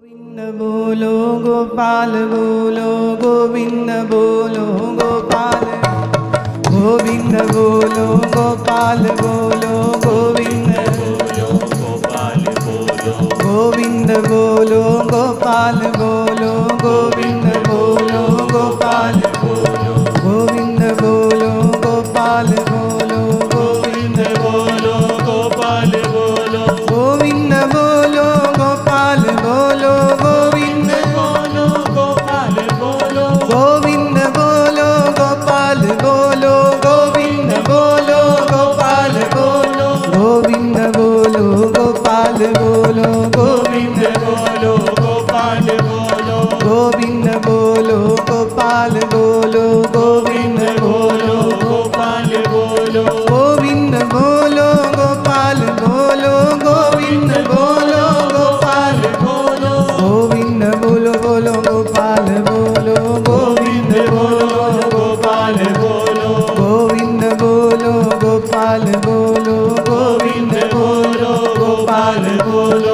गोविंद बोलो गोपाल बोलो गोविंद बोलो गोपाल गोविंद बोलो गोपाल बोलो गोविंद बोलो गोपाल बोलो गोविंद बोलो गोपाल बोलो गोविंद बोलो गोपाल बोलो गोविंद बोलो गोपाल बोलो गोविंद बोलो गोपाल बोलो गोविंद बोलो गोपाल बोलो गोविंद बोलो गोपाल बोलो गोविंद बोलो गोपाल बोलो गोविंद बोलो गोपाल बोलो गोविंद बोलो गोपाल बोलो गोविंद बोलो गोपाल बोलो गोविंद बोलो गोपाल बोलो गोविंद बोलो गोपाल बोलो गोविंद बोलो गोपाल बोलो गोविंद बोलो गोपाल बोलो गोविंद बोलो बोलो गोपाल बोलो गोविंद बोलो गोपाल बोलो गोविंद बोलो गोपाल बोलो गोविंद बोलो गोपाल बोलो।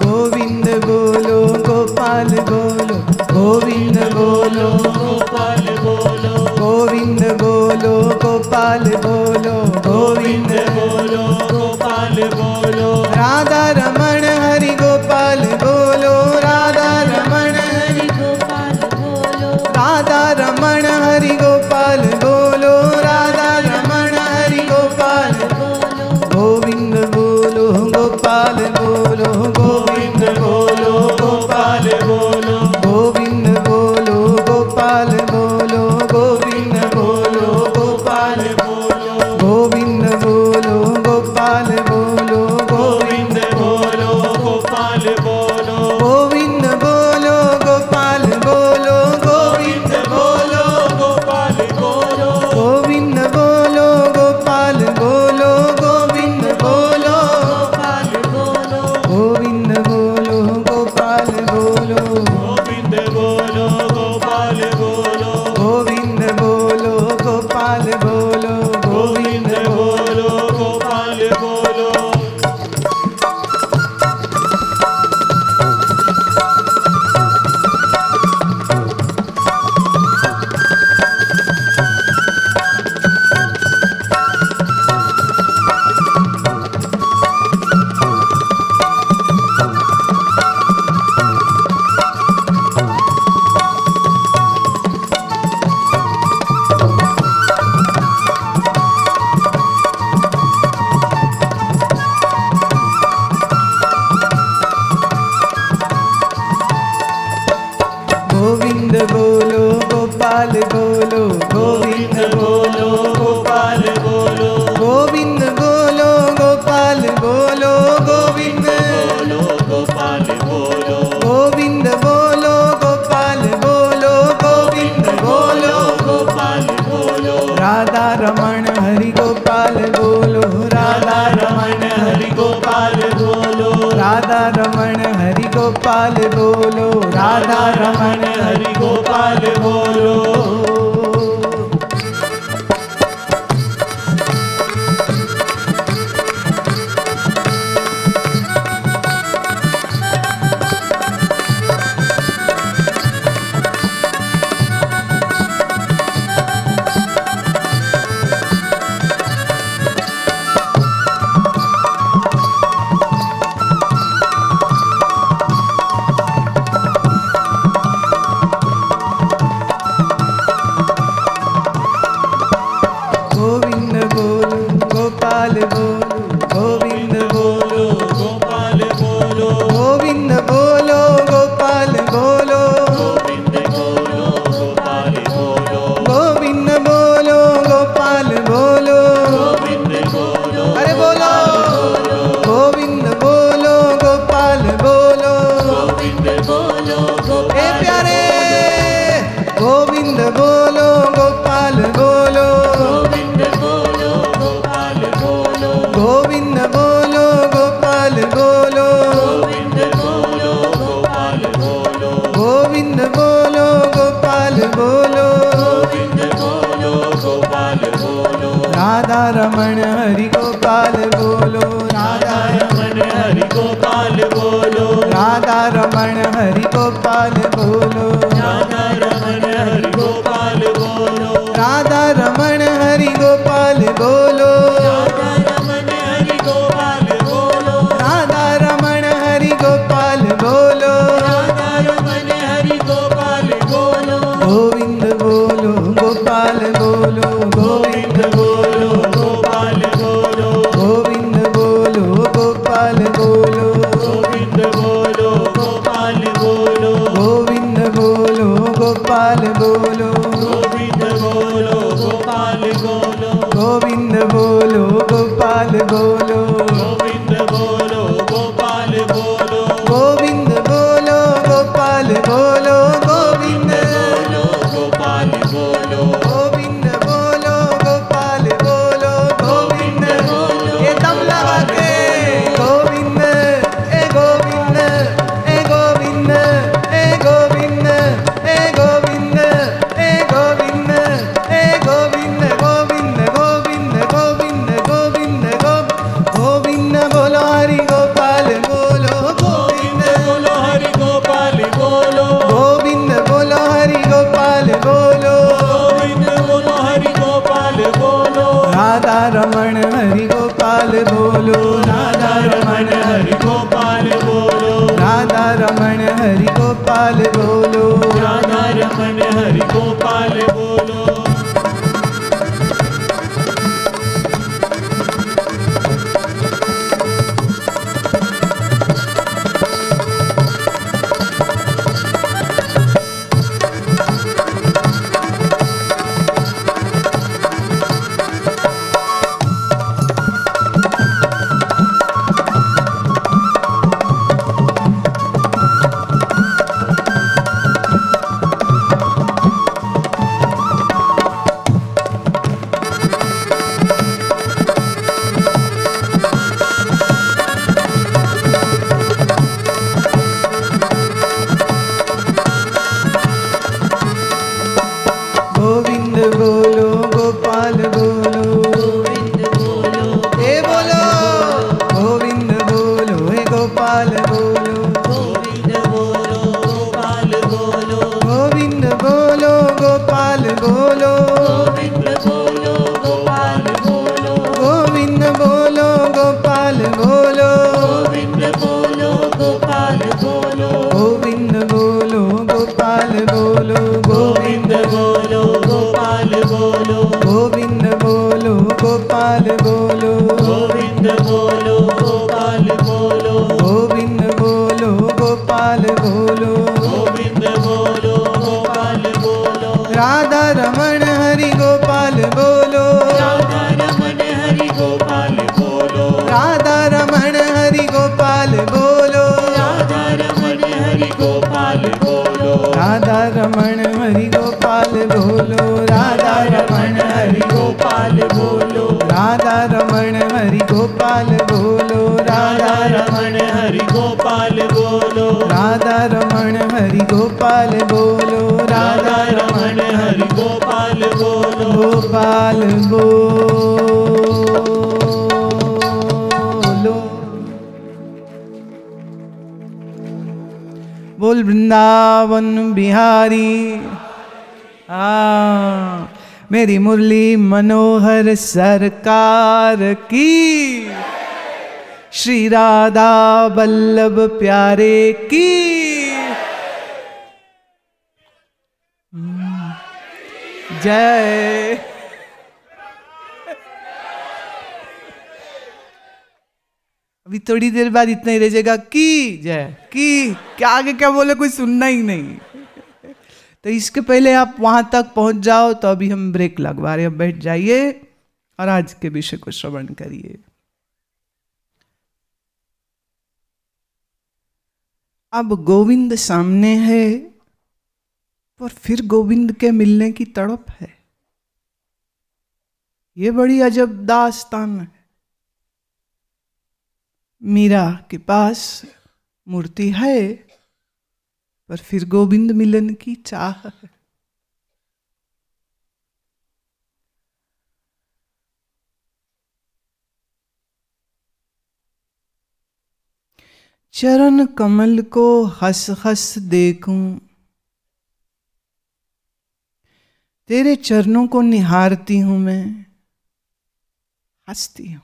गोविंद बोलो गोपाल बोलो गोविंद बोलो गोपाल बोलो गोविंद बोलो गोपाल बोलो गोविंद बोलो गोपाल बोलो राधा रमण हरि गोपाल बोलो राधा रमण हरि गोपाल बोलो राधा रमण हरि गोपाल बोलो राधा रमण हरि गोपाल बोलो गोविंद बोलो गोपाल बोलो गोविंद बोलो गोपाल बोलो गोविंद बोलो गोपाल बोलो गोविंद बोलो गोपाल बोलो गोविंद बोलो गोपाल बोलो गोविंद बोलो गोपाल बोलो गोविंद बोलो गोपाल बोलो गोविंद बोलो गोपाल बोलो गोविंद बोलो गोपाल बोलो गोविंद बोलो गोपाल बोलो गोविंद बोलो गोपाल बोलो गोविंद बोलो गोपाल बोलो गोविंद बोलो गोपाल बोलो गोविंद बोलो गोपाल बोलो। गोविंद बोलो गोपाल बोलो गोविंद बोलो गोपाल बोलो गोविंद बोलो गोपाल बोलो गोविंद बोलो गोपाल बोलो गोविंद बोलो गोपाल बोलो गोविंद बोलो गोपाल बोलो राधा रमण हरि गोपाल बोलो राधा रमण हरि गोपाल बोलो राधा रमण हरि गोपाल बोलो राधा रमण हरि गोपाल बोलो। गोविंद बोलो गोपाल बोलो गोविंद बोलो गोपाल बोलो गोविंद बोलो गोपाल बोलो गोविंद बोलो गोपाल बोलो गोविंद बोलो गोपाल बोलो गोविंद बोलो अरे बोलो गोविंद बोलो गोपाल बोलो गोविंद बोलो ए प्यारे गोविंद बोलो हरि गोपाल बोलो, राधा रमण हरि गोपाल बोलो, राधा रमण हरि गोपाल बोलो, राधा रमण हरि गोपाल बोलो, राधा रमण हरि गोपाल बोलो, राधा रमण हरि गोपाल बोलो, राधा रमण हरि गोपाल बोलो, राधा रमण हरि गोपाल बोलो, गोविंद बोलो गोपाल बोलो, गोविंद बोलो गोपाल बोलो, गोविंद बोलो गोपाल बोलो, गोविंद बोलो गोपाल बोलो, गोविंद बोलो गोपाल बोलो, गोविंद बोलो गोपाल बोलो, गोविंद बोलो गोपाल बोलो, गोविंद बोलो गोपाल बोलो, गोविंद बोलो गोपाल बोलो, गोविंद बोलो गोपाल बोलो, गोविंद बोलो गोपाल बोलो, गोविंद ये दम लगा के गोविंद ए गोविंद ए गोविंद ए गोविंद ए गोविंद ए गोविंद ए गोविंद गोविंद गोविंद गोविंद गोविंद गोविंद बोलो हरि गोपाल बोलो, गोविंद बोलो हरि गोपाल बोलो, गोविंद बोलो हरि गोपाल बोलो, गोविंद बोलो हरि गोपाल बोलो, राधा रमण हरि गोपाल बोलो, राधा रमण हरि गोपाल बोलो, राधा रमण हरि गोपाल बोलो, राधा रमण हरि गोपाल बोलो, गोविंद बोलो गोपाल बोलो, गोविंद बोलो हे बोलो गोविंद बोलो हे गोपाल बोलो, गोविंद बोलो गोपाल बोलो, गोविंद बोलो गोपाल बोलो, गोविंद बोलो गोपाल बोलो, गोविंद बोलो गोपाल बोलो, गोविंद बोलो गोपाल बोलो, गोविंद बोलो गोपाल बोलो, गोविंद बोलो गोपाल बोलो, गोविंद बोलो गोपाल बोलो, गोविंद बोलो गोपाल बोलो, गोविंद बोलो गोपाल बोलो, गोविंद बोलो गोपाल बोलो, राधा रमण हरि गोपाल बोलो, राधा रमण हरि गोपाल बोलो, राधा रमण हरि गोपाल बोलो, राधा रमण हरि गोपाल बोलो, राधा रमण हरि गोपाल बोलो, राधा रमण हरि गोपाल बोलो, राधा रमण हरि गोपाल बोलो, राधा रमण हरि गोपाल बोलो, राधा रमण हरि गोपाल बोलो, राधा रमण हरि गोपाल बोलो, गोपाल बोलो। बोल वृंदावन बिहारी, मेरी मुरली मनोहर सरकार की, श्री राधा वल्लभ प्यारे की जय। अभी थोड़ी देर बाद इतना ही रह जाएगा की जय की, क्या आगे क्या बोले कोई सुनना ही नहीं। तो इसके पहले आप वहां तक पहुंच जाओ। तो अभी हम ब्रेक लगवा रहे हैं, बैठ जाइए और आज के विषय को श्रवण करिए। अब गोविंद सामने है पर फिर गोविंद के मिलने की तड़प है। ये बड़ी अजब दास्तान है। मीरा के पास मूर्ति है पर फिर गोविंद मिलन की चाह है। चरण कमल को हंस हंस देखूं, तेरे चरणों को निहारती हूं मैं, हंसती हूं।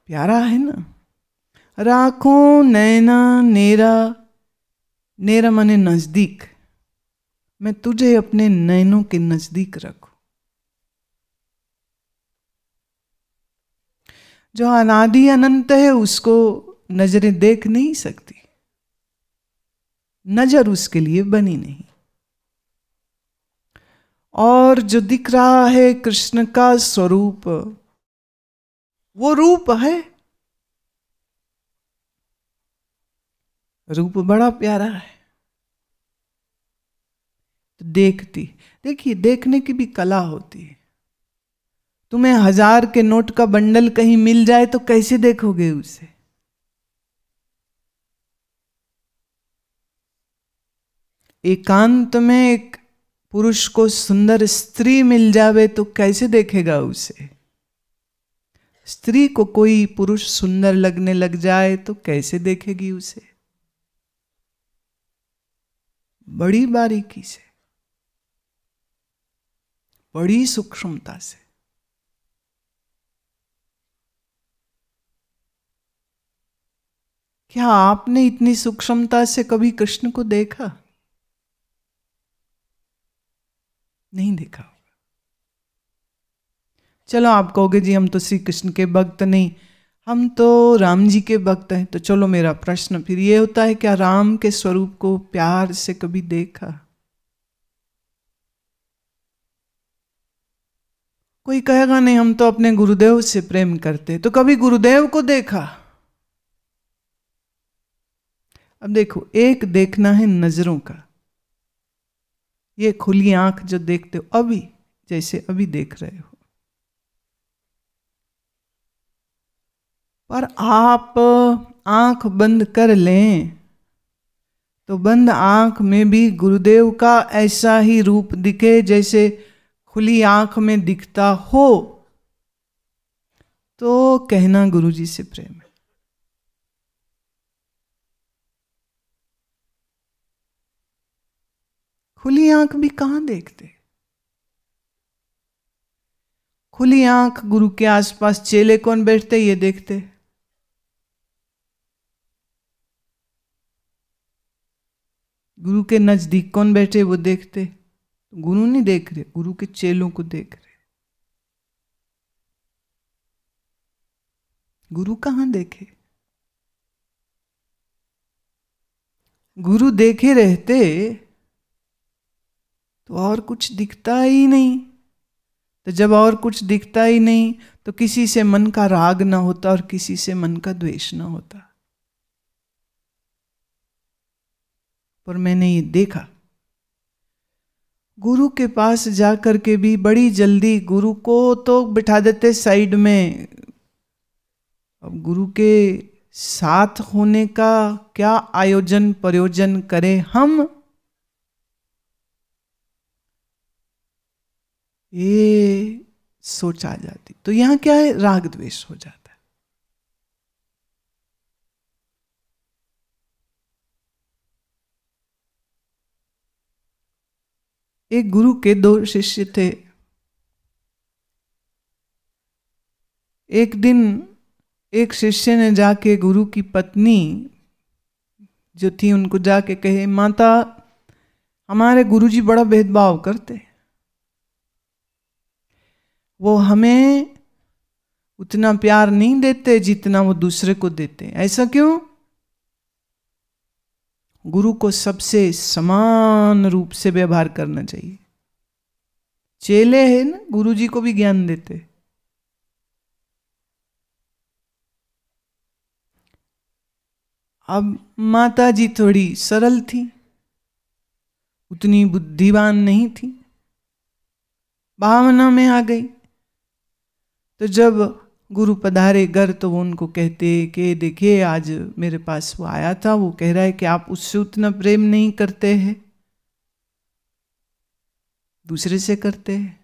प्यारा है ना। राखों नैना नेरा, नेरा माने नजदीक, मैं तुझे अपने नैनों के नजदीक रखूं। जो अनादि अनंत है उसको नजरें देख नहीं सकती, नजर उसके लिए बनी नहीं। और जो दिख रहा है कृष्ण का स्वरूप, वो रूप है, रूप बड़ा प्यारा है। तो देखिए देखने की भी कला होती है। तुम्हें 1000 के नोट का बंडल कहीं मिल जाए तो कैसे देखोगे उसे? एकांत में एक पुरुष को सुंदर स्त्री मिल जावे तो कैसे देखेगा उसे? स्त्री को कोई पुरुष सुंदर लगने लग जाए तो कैसे देखेगी उसे? बड़ी बारीकी से, बड़ी सूक्ष्मता से। क्या आपने इतनी सूक्ष्मता से कभी कृष्ण को देखा? नहीं देखा। चलो आप कहोगे जी हम तो श्री कृष्ण के भक्त नहीं, हम तो राम जी के भक्त हैं। तो चलो मेरा प्रश्न फिर ये होता है, क्या राम के स्वरूप को प्यार से कभी देखा? कोई कहेगा नहीं हम तो अपने गुरुदेव से प्रेम करते, तो कभी गुरुदेव को देखा? अब देखो, एक देखना है नजरों का, ये खुली आंख जो देखते हो अभी, जैसे अभी देख रहे हो, पर आप आंख बंद कर लें तो बंद आंख में भी गुरुदेव का ऐसा ही रूप दिखे जैसे खुली आंख में दिखता हो, तो कहना गुरुजी से प्रेम है। खुली आंख भी कहां देखते? खुली आंख गुरु के आसपास चेले कौन बैठते ये देखते। गुरु के नजदीक कौन बैठे वो देखते। गुरु नहीं देख रहे, गुरु के चेलों को देख रहे। गुरु कहां देखे? गुरु देखे रहते तो और कुछ दिखता ही नहीं। तो जब और कुछ दिखता ही नहीं तो किसी से मन का राग ना होता और किसी से मन का द्वेष ना होता। पर मैंने ये देखा, गुरु के पास जाकर के भी बड़ी जल्दी गुरु को तो बिठा देते साइड में। अब गुरु के साथ होने का क्या आयोजन प्रयोजन करें हम, ये सोच आ जाती। तो यहां क्या है, राग द्वेष हो जाता है। एक गुरु के 2 शिष्य थे। एक दिन एक शिष्य ने जाके गुरु की पत्नी जो थी उनको जाके कहे, माता हमारे गुरुजी बड़ा भेदभाव करते, वो हमें उतना प्यार नहीं देते जितना वो दूसरे को देते। ऐसा क्यों? गुरु को सबसे समान रूप से व्यवहार करना चाहिए। चेले हैं ना, गुरुजी को भी ज्ञान देते। अब माता जी थोड़ी सरल थी, उतनी बुद्धिमान नहीं थी, भावना में आ गई। तो जब गुरु पधारे घर तो वो उनको कहते कि देखिए आज मेरे पास वो आया था, वो कह रहा है कि आप उससे उतना प्रेम नहीं करते हैं, दूसरे से करते हैं।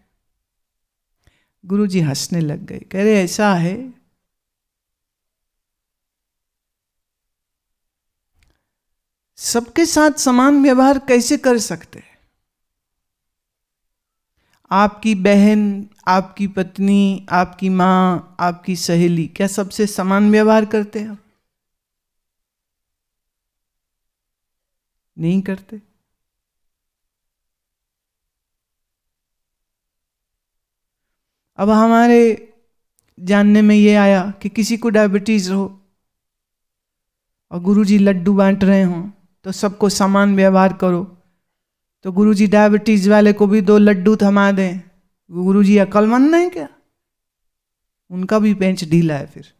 गुरुजी हंसने लग गए, कह रहे ऐसा है सबके साथ समान व्यवहार कैसे कर सकते हैं? आपकी बहन, आपकी पत्नी, आपकी माँ, आपकी सहेली, क्या सबसे समान व्यवहार करते हैं? नहीं करते। अब हमारे जानने में ये आया कि किसी को डायबिटीज हो और गुरुजी लड्डू बांट रहे हों तो सबको समान व्यवहार करो, तो गुरुजी डायबिटीज वाले को भी 2 लड्डू थमा दें, गुरुजी अक्लमंद नहीं क्या? उनका भी पेंच ढीला है। फिर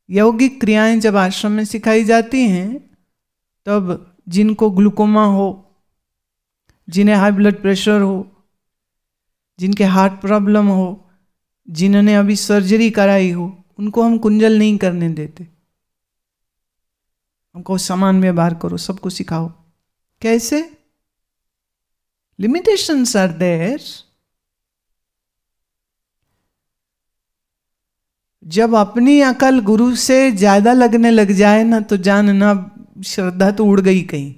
यौगिक क्रियाएं जब आश्रम में सिखाई जाती हैं तब जिनको ग्लूकोमा हो, जिन्हें हाई ब्लड प्रेशर हो, जिनके हार्ट प्रॉब्लम हो, जिन्होंने अभी सर्जरी कराई हो, उनको हम कुंजल नहीं करने देते। हमको समान व्यवहार करो, सबको सिखाओ। कैसे? Limitations are there. जब अपनी अकल गुरु से ज्यादा लगने लग जाए ना तो जानना श्रद्धा तो उड़ गई कहीं।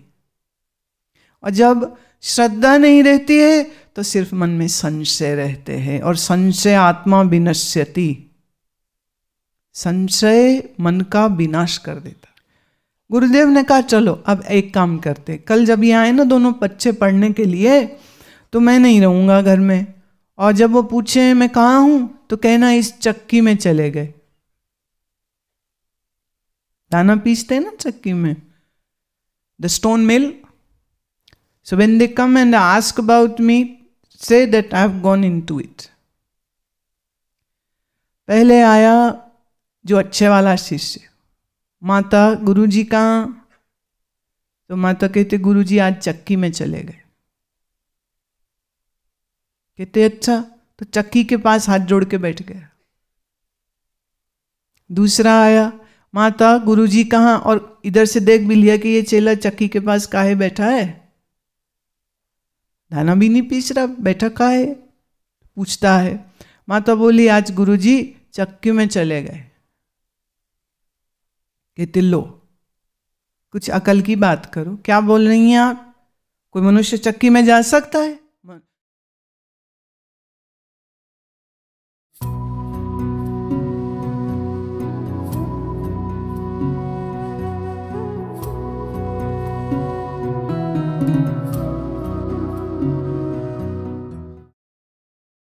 और जब श्रद्धा नहीं रहती है तो सिर्फ मन में संशय रहते हैं, और संशय आत्मा विनश्यति। संशय मन का विनाश कर देता। गुरुदेव ने कहा चलो अब एक काम करते, कल जब ये आए ना दोनों बच्चे पढ़ने के लिए तो मैं नहीं रहूंगा घर में, और जब वो पूछे मैं कहाँ हूं तो कहना इस चक्की में चले गए। दाना पीसते हैं ना चक्की में, the stone mill. So when they come and ask about me, say that I have gone into it. पहले आया जो अच्छे वाला शिष्य, माता गुरुजी कहाँ? तो माता कहते गुरुजी आज चक्की में चले गए। कहते अच्छा, तो चक्की के पास हाथ जोड़ के बैठ गया। दूसरा आया, माता गुरुजी कहाँ? और इधर से देख भी लिया कि ये चेला चक्की के पास काहे बैठा है, दाना भी नहीं पीस रहा, बैठा काहे? पूछता है। माता बोली आज गुरुजी चक्की में चले गए। कहते लो कुछ अकल की बात करो, क्या बोल रही हैं आप? कोई मनुष्य चक्की में जा सकता है?